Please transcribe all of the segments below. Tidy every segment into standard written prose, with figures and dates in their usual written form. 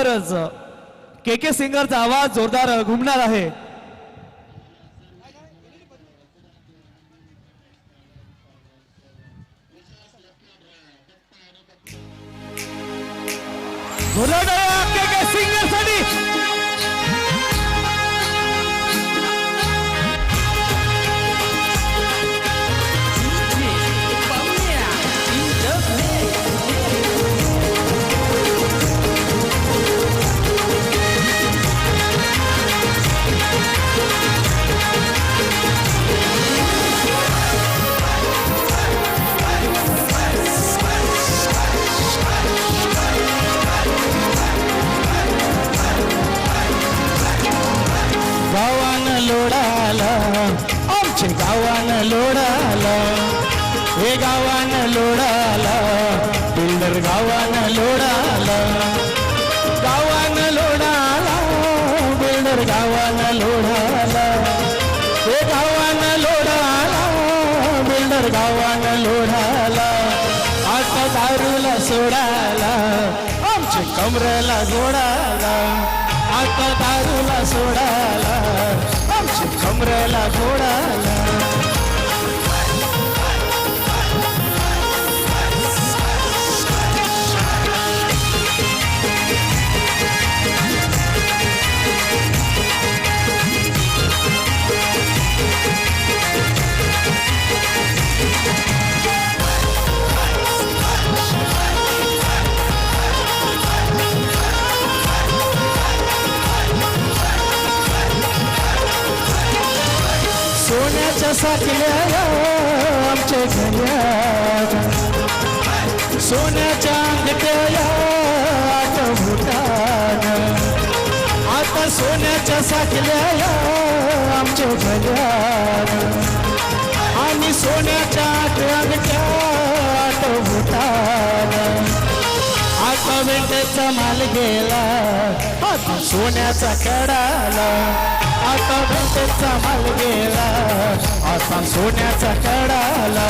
लवकरच के सिंगरचा आवाज जोरदार घुमणार आहे. के सिंगर साठी लोडाला आमच्या गावानं लोडाला हे गावानं लोडाला बिल्डर गावानं लोडाला गावानं लोडाला बिल्डर गावानं लोडाला हे गावानं लोडाला बिल्डर गावानं लोडाला आता दारूला सोडाला आमच्या कमरेला जोडाला आता दारूला सोडाला आमच्या कमरेला जोडाला सोन्याच्या साखल्या आमच्या घड्या सोन्याच्या अंगठ्या आठवतात आता सोन्याच्या साखल्या आमच्या घड्या आणि सोन्याच्या अंगठ्या आठवतात आता भेटेचा माल गेला आता सोन्याचा कडाला आता भेटेचा माल गेला आता सोन्याचा कडाला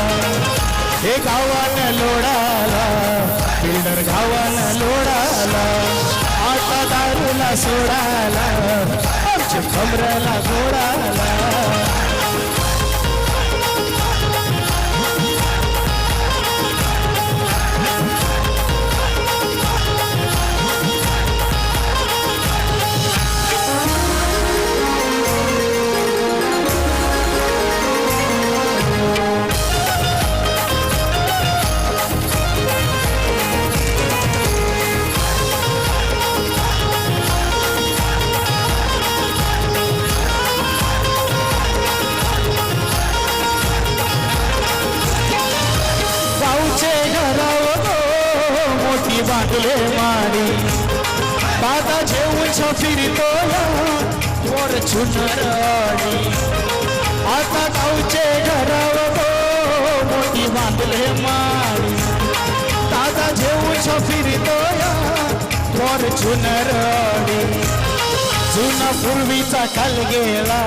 हे गावानं लोडाला बिल्डर गावानं लोडाला आता दारूला सोडाला आमच्या कमरेला जोडाला बांधले मारी दादा जेवून फिरतो वर चुनराणी आता गावचे घरावर मोठी बांधले मारी दादा जेवून फिरतो वर चुनराणी जुना पूर्वीचा काल गेला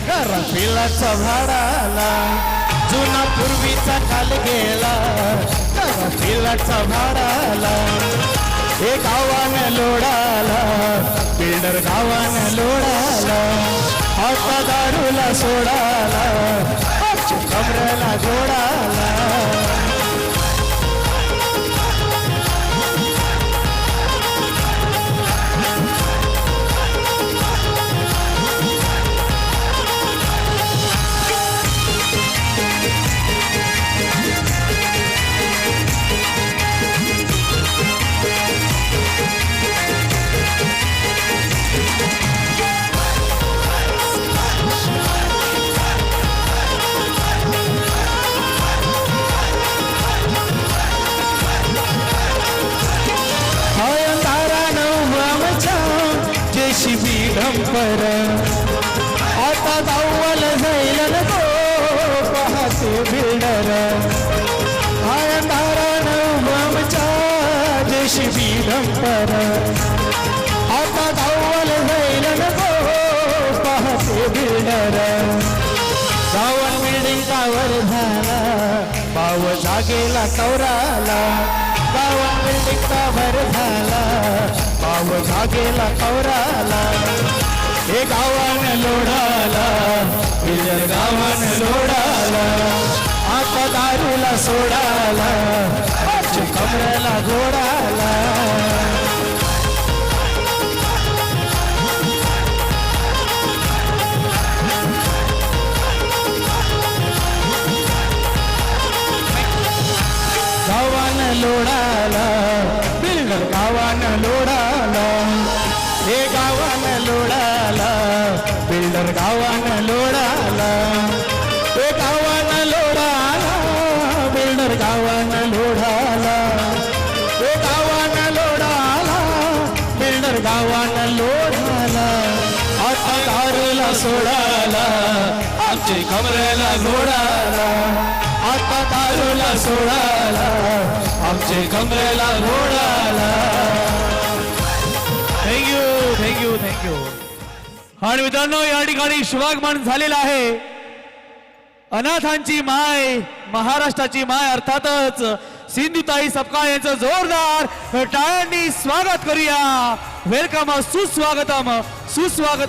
घरा पिलाचा भाडाला जुना पूर्वीचा काल गेला पिलाचा भाडाला हे गावानं लोडाला बिल्डर गावानं लोडाला आता दारूला सोडाला आमच्या कमरेला जोडाला डंपर आता दावल जाईल गो पाहते बिल्डर आयंदारान आमच्या जेसीबी डंपर आता दावल जाईल गो पाहते बिल्डर गावन बिल्डिंग कावर झाला पाव जागेला कवराला गावन बिल्डिंग कावर झाला पाव जागेला कवराला हे गावान लोढाला बिल्डर गावान लोढाला आता दारूला सोडाला आमच्या कमरेला घोडाला गावान लोढाला बिल्डर गावान लोढाला हे गावान लोढाला बिल्डर गावान लोढाला हे गावान लोढाला बिल्डर गावान लोढाला हे गावान लोढाला बिल्डर गावान लोढाला आता दारूला सोडाला आमचे कमरेला घोडाला आता दारूला सोडाला आमचे कमरेला घोडाला थँक्यू थँक्यू थँक्यू. आणि मित्रांनो या ठिकाणी शुभागमन झालेलं आहे अनाथांची माय महाराष्ट्राची माय अर्थातच सिंधुताई सपकाळ यांचं जोरदार टाळ्यांनी स्वागत करूया. वेलकम सुस्वागतम सुस्वागतम.